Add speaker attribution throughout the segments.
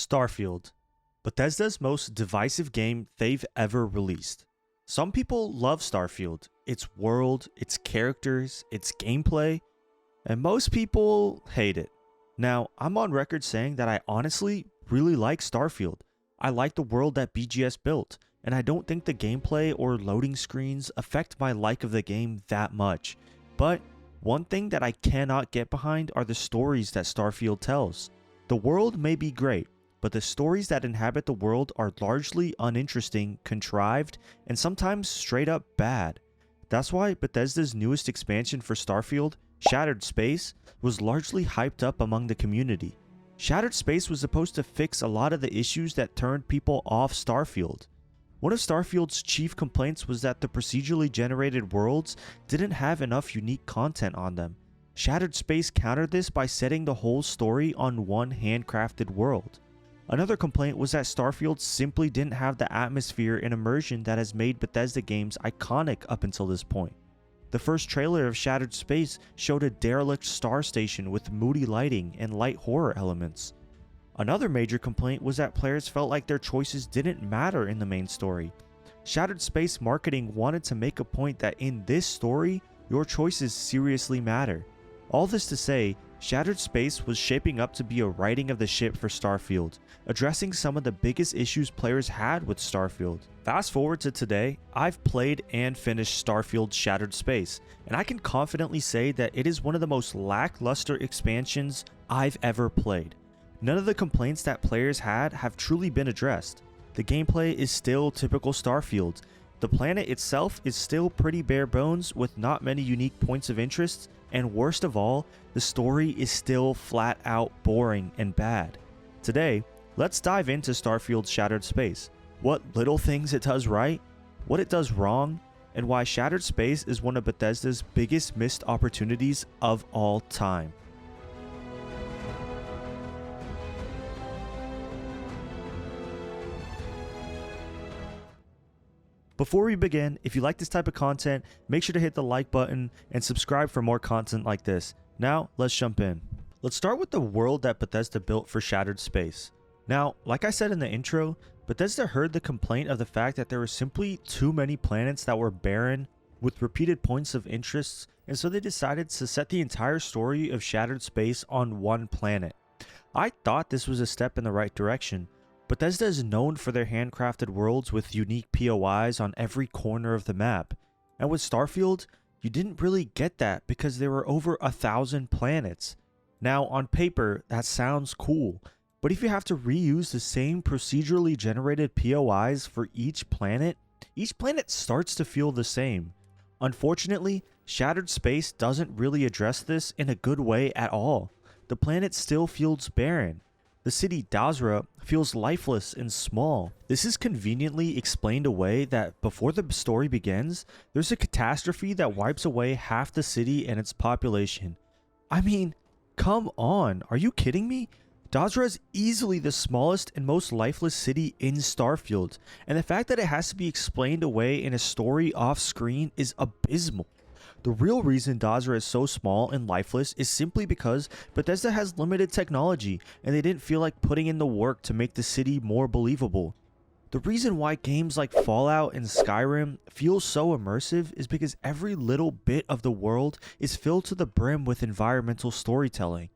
Speaker 1: Starfield, Bethesda's most divisive game they've ever released. Some people love Starfield, its world, its characters, its gameplay, and most people hate it. Now, I'm on record saying that I honestly really like Starfield. I like the world that BGS built, and I don't think the gameplay or loading screens affect my like of the game that much. But one thing that I cannot get behind are the stories that Starfield tells. The world may be great, but the stories that inhabit the world are largely uninteresting, contrived, and sometimes straight up bad. That's why Bethesda's newest expansion for Starfield, Shattered Space, was largely hyped up among the community. Shattered Space was supposed to fix a lot of the issues that turned people off Starfield. One of Starfield's chief complaints was that the procedurally generated worlds didn't have enough unique content on them. Shattered Space countered this by setting the whole story on one handcrafted world. Another complaint was that Starfield simply didn't have the atmosphere and immersion that has made Bethesda games iconic up until this point. The first trailer of Shattered Space showed a derelict star station with moody lighting and light horror elements. Another major complaint was that players felt like their choices didn't matter in the main story. Shattered Space marketing wanted to make a point that in this story, your choices seriously matter. All this to say, Shattered Space was shaping up to be a righting of the ship for Starfield, addressing some of the biggest issues players had with Starfield. Fast forward to today, I've played and finished Starfield Shattered Space, and I can confidently say that it is one of the most lackluster expansions I've ever played. None of the complaints that players had have truly been addressed. The gameplay is still typical Starfield. The planet itself is still pretty bare bones with not many unique points of interest, and worst of all, the story is still flat out boring and bad. Today, let's dive into Starfield Shattered Space, what little things it does right, what it does wrong, and why Shattered Space is one of Bethesda's biggest missed opportunities of all time. Before we begin, if you like this type of content, make sure to hit the like button and subscribe for more content like this. Now, let's jump in. Let's start with the world that Bethesda built for Shattered Space. Now, like I said in the intro, Bethesda heard the complaint of the fact that there were simply too many planets that were barren with repeated points of interest, and so they decided to set the entire story of Shattered Space on one planet. I thought this was a step in the right direction. Bethesda is known for their handcrafted worlds with unique POIs on every corner of the map, and with Starfield, you didn't really get that because there were over 1,000 planets. Now, on paper, that sounds cool, but if you have to reuse the same procedurally generated POIs for each planet starts to feel the same. Unfortunately, Shattered Space doesn't really address this in a good way at all. The planet still feels barren. The city Dazra feels lifeless and small. This is conveniently explained away that before the story begins, there's a catastrophe that wipes away half the city and its population. I mean, come on, are you kidding me? Dazra is easily the smallest and most lifeless city in Starfield, and the fact that it has to be explained away in a story off screen is abysmal. The real reason Dazra is so small and lifeless is simply because Bethesda has limited technology and they didn't feel like putting in the work to make the city more believable. The reason why games like Fallout and Skyrim feel so immersive is because every little bit of the world is filled to the brim with environmental storytelling.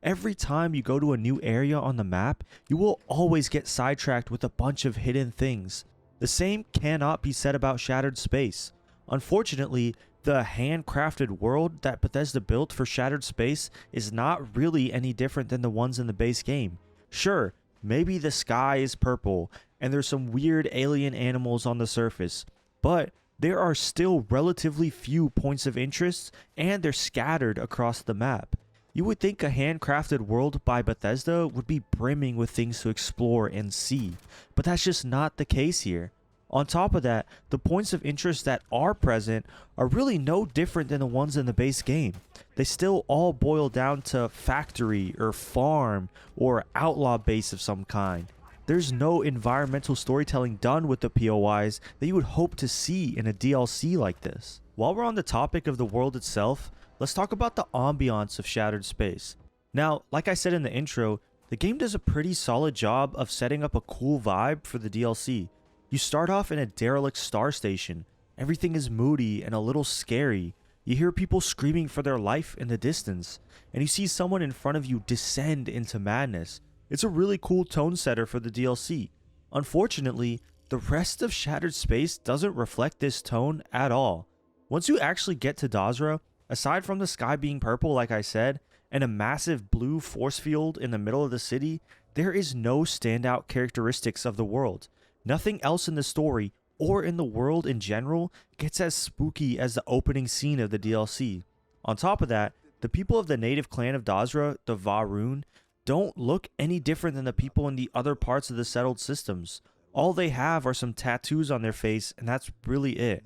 Speaker 1: Every time you go to a new area on the map, you will always get sidetracked with a bunch of hidden things. The same cannot be said about Shattered Space. Unfortunately, the handcrafted world that Bethesda built for Shattered Space is not really any different than the ones in the base game. Sure, maybe the sky is purple and there's some weird alien animals on the surface, but there are still relatively few points of interest and they're scattered across the map. You would think a handcrafted world by Bethesda would be brimming with things to explore and see, but that's just not the case here. On top of that, the points of interest that are present are really no different than the ones in the base game. They still all boil down to factory or farm or outlaw base of some kind. There's no environmental storytelling done with the POIs that you would hope to see in a DLC like this. While we're on the topic of the world itself, let's talk about the ambiance of Shattered Space. Now, like I said in the intro, The game does a pretty solid job of setting up a cool vibe for the DLC. You start off in a derelict star station. Everything is moody and a little scary. You hear people screaming for their life in the distance, and you see someone in front of you descend into madness. It's a really cool tone setter for the DLC. Unfortunately, the rest of Shattered Space doesn't reflect this tone at all. Once you actually get to Dazra, aside from the sky being purple like I said, and a massive blue force field in the middle of the city, there is no standout characteristics of the world. Nothing else in the story, or in the world in general, gets as spooky as the opening scene of the DLC. On top of that, the people of the native clan of Dazra, the Varun, don't look any different than the people in the other parts of the settled systems. All they have are some tattoos on their face, and that's really it.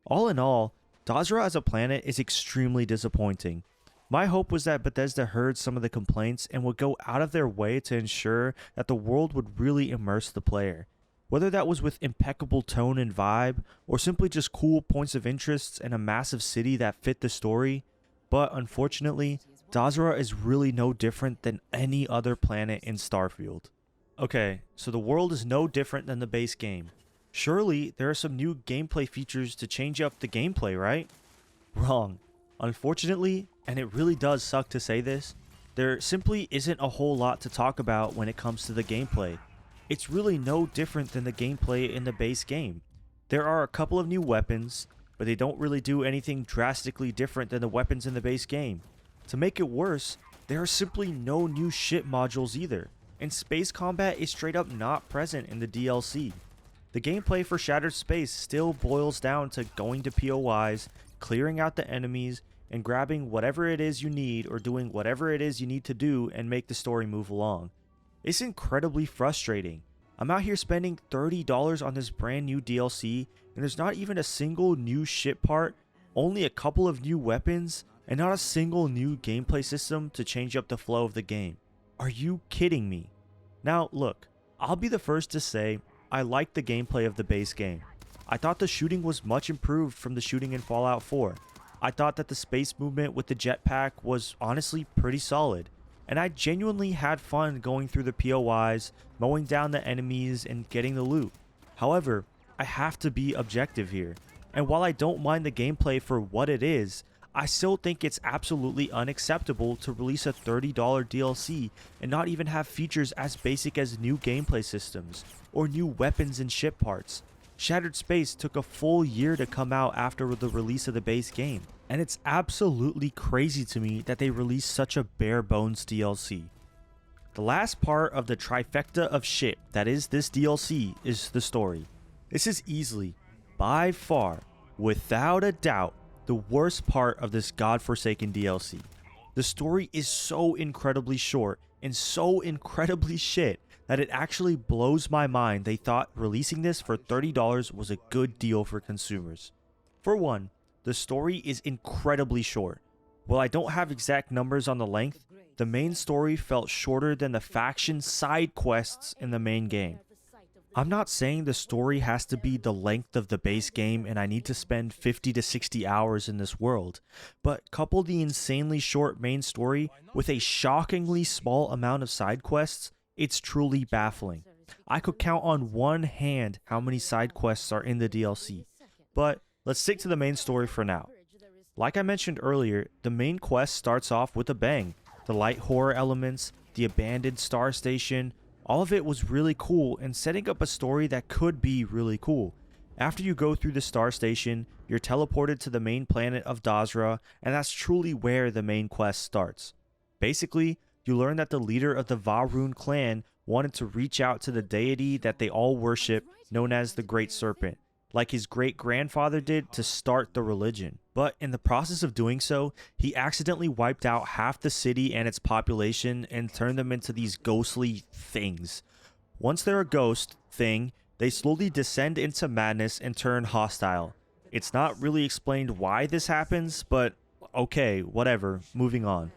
Speaker 1: All in all, Dazra as a planet is extremely disappointing. My hope was that Bethesda heard some of the complaints and would go out of their way to ensure that the world would really immerse the player. Whether that was with impeccable tone and vibe, or simply just cool points of interest and a massive city that fit the story, but unfortunately, Dazra is really no different than any other planet in Starfield. Okay, so the world is no different than the base game. Surely, there are some new gameplay features to change up the gameplay, right? Wrong. Unfortunately, and it really does suck to say this, there simply isn't a whole lot to talk about when it comes to the gameplay. It's really no different than the gameplay in the base game. There are a couple of new weapons, but they don't really do anything drastically different than the weapons in the base game. To make it worse, there are simply no new ship modules either, and space combat is straight up not present in the DLC. The gameplay for Shattered Space still boils down to going to POIs, clearing out the enemies, and grabbing whatever it is you need or doing whatever it is you need to do and make the story move along. It's incredibly frustrating. I'm out here spending $30 on this brand new DLC, and there's not even a single new ship part, only a couple of new weapons, and not a single new gameplay system to change up the flow of the game. Are you kidding me? Now look, I'll be the first to say I liked the gameplay of the base game. I thought the shooting was much improved from the shooting in Fallout 4. I thought that the space movement with the jetpack was honestly pretty solid, and I genuinely had fun going through the POIs, mowing down the enemies, and getting the loot. However, I have to be objective here, and while I don't mind the gameplay for what it is, I still think it's absolutely unacceptable to release a $30 DLC and not even have features as basic as new gameplay systems or new weapons and ship parts. Shattered Space took a full year to come out after the release of the base game, and it's absolutely crazy to me that they released such a bare bones DLC. The last part of the trifecta of shit that is this DLC is the story. This is easily, by far, without a doubt, the worst part of this godforsaken DLC. The story is so incredibly short and so incredibly shit that it actually blows my mind they thought releasing this for $30 was a good deal for consumers. For one, the story is incredibly short. While I don't have exact numbers on the length, the main story felt shorter than the faction side quests in the main game. I'm not saying the story has to be the length of the base game and I need to spend 50 to 60 hours in this world, but couple the insanely short main story with a shockingly small amount of side quests, it's truly baffling. I could count on one hand how many side quests are in the DLC, but let's stick to the main story for now. Like I mentioned earlier, the main quest starts off with a bang. The light horror elements, the abandoned star station, all of it was really cool and setting up a story that could be really cool. After you go through the star station, you're teleported to the main planet of Dazra, and that's truly where the main quest starts. Basically, you learn that the leader of the Varun clan wanted to reach out to the deity that they all worship, known as the Great Serpent, like his great-grandfather did to start the religion. But in the process of doing so, he accidentally wiped out half the city and its population and turned them into these ghostly things. Once they're a ghost thing, they slowly descend into madness and turn hostile. It's not really explained why this happens, but okay, whatever, moving on.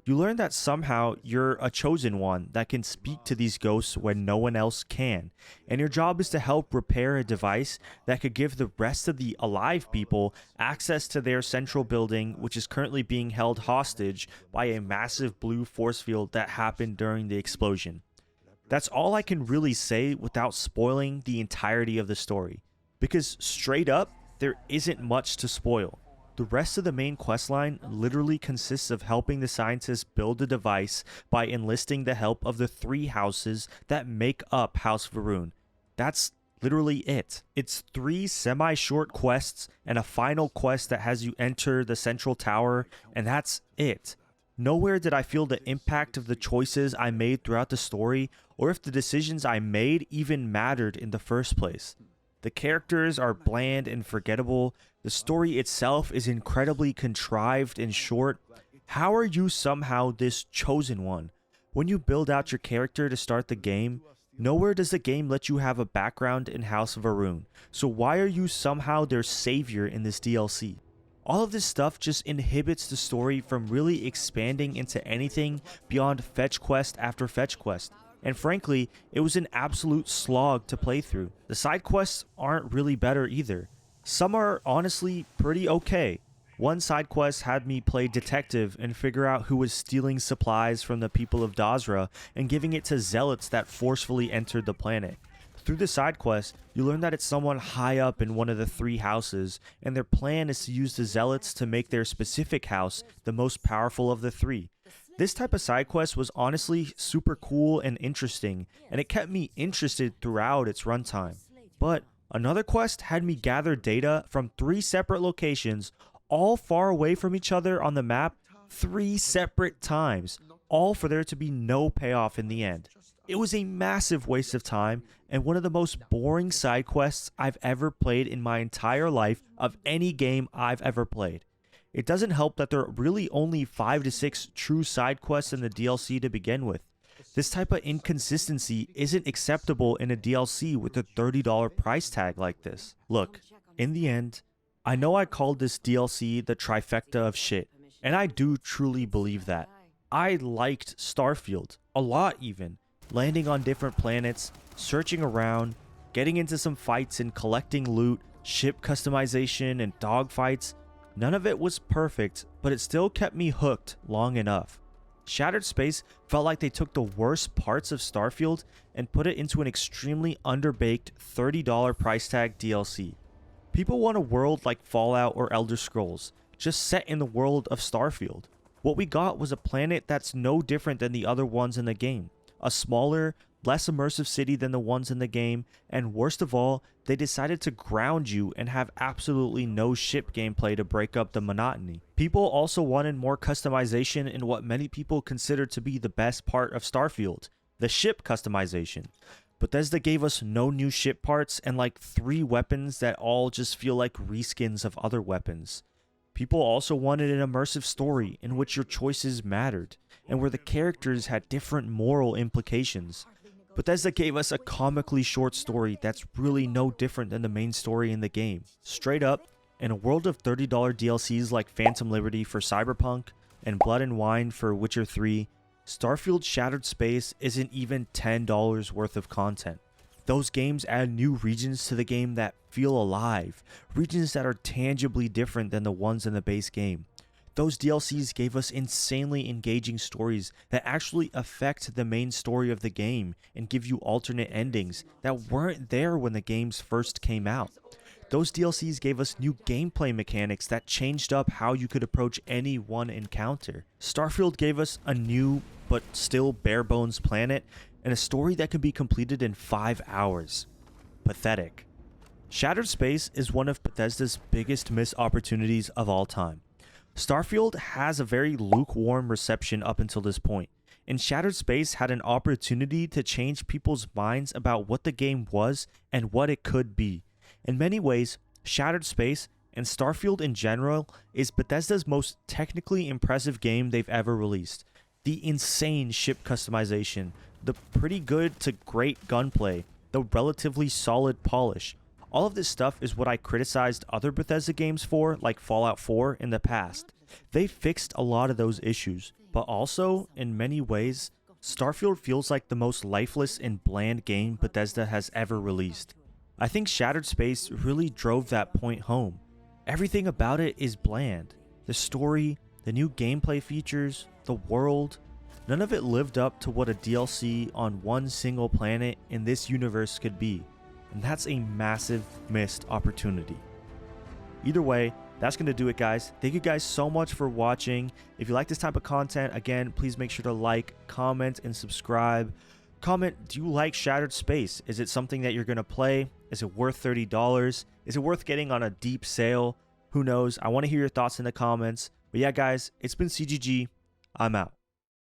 Speaker 1: you learn that somehow you're a chosen one that can speak to these ghosts when no one else can, and your job is to help repair a device that could give the rest of the alive people access to their central building, which is currently being held hostage by a massive blue force field that happened during the explosion. That's all I can really say without spoiling the entirety of the story, because straight up, there isn't much to spoil. The rest of the main questline literally consists of helping the scientists build a device by enlisting the help of the 3 houses that make up House Varun. That's literally it. It's 3 semi-short quests and a final quest that has you enter the central tower, and that's it. Nowhere did I feel the impact of the choices I made throughout the story, or if the decisions I made even mattered in the first place. The characters are bland and forgettable. The story itself is incredibly contrived and short. How are you somehow this chosen one? When you build out your character to start the game, nowhere does the game let you have a background in House of Varun. So why are you somehow their savior in this DLC? All of this stuff just inhibits the story from really expanding into anything beyond fetch quest after fetch quest. And frankly, it was an absolute slog to play through. The side quests aren't really better either. Some are honestly pretty okay. One side quest had me play detective and figure out who was stealing supplies from the people of Dazra and giving it to zealots that forcefully entered the planet. Through the side quest, you learn that it's someone high up in one of the 3 houses, and their plan is to use the zealots to make their specific house the most powerful of the 3. This type of side quest was honestly super cool and interesting, and it kept me interested throughout its runtime. But another quest had me gather data from 3 separate locations, all far away from each other on the map 3 separate times, all for there to be no payoff in the end. It was a massive waste of time and one of the most boring side quests I've ever played in my entire life of any game I've ever played. It doesn't help that there are really only 5 to 6 true side quests in the DLC to begin with. This type of inconsistency isn't acceptable in a DLC with a $30 price tag like this. Look, in the end, I know I called this DLC the trifecta of shit, and I do truly believe that. I liked Starfield, a lot even. Landing on different planets, searching around, getting into some fights and collecting loot, ship customization and dogfights. None of it was perfect, but it still kept me hooked long enough. Shattered Space felt like they took the worst parts of Starfield and put it into an extremely underbaked $30 price tag DLC. People want a world like Fallout or Elder Scrolls, just set in the world of Starfield. What we got was a planet that's no different than the other ones in the game. A smaller, less immersive city than the ones in the game, and worst of all, they decided to ground you and have absolutely no ship gameplay to break up the monotony. People also wanted more customization in what many people consider to be the best part of Starfield, the ship customization. Bethesda gave us no new ship parts and like 3 weapons that all just feel like reskins of other weapons. People also wanted an immersive story in which your choices mattered, and where the characters had different moral implications. Bethesda gave us a comically short story that's really no different than the main story in the game. Straight up, in a world of $30 DLCs like Phantom Liberty for Cyberpunk and Blood and Wine for Witcher 3, Starfield Shattered Space isn't even $10 worth of content. Those games add new regions to the game that feel alive, regions that are tangibly different than the ones in the base game. Those DLCs gave us insanely engaging stories that actually affect the main story of the game and give you alternate endings that weren't there when the games first came out. Those DLCs gave us new gameplay mechanics that changed up how you could approach any one encounter. Starfield gave us a new but still bare bones planet and a story that can be completed in 5 hours. Pathetic. Shattered Space is one of Bethesda's biggest missed opportunities of all time. Starfield has a very lukewarm reception up until this point, and Shattered Space had an opportunity to change people's minds about what the game was and what it could be. In many ways, Shattered Space and Starfield in general is Bethesda's most technically impressive game they've ever released. The insane ship customization, the pretty good to great gunplay, the relatively solid polish, All of this stuff is what I criticized other Bethesda games for, like Fallout 4 in the past. They fixed a lot of those issues, but also, in many ways, Starfield feels like the most lifeless and bland game Bethesda has ever released. I think Shattered Space really drove that point home. Everything about it is bland. The story, the new gameplay features, the world, none of it lived up to what a DLC on one single planet in this universe could be, and that's a massive missed opportunity. Either way, that's going to do it, guys. Thank you guys so much for watching. If you like this type of content, again, please make sure to like, comment, and subscribe. Comment, do you like Shattered Space? Is it something that you're going to play? Is it worth $30? Is it worth getting on a deep sale? Who knows? I want to hear your thoughts in the comments. But yeah, guys, it's been CGG. I'm out.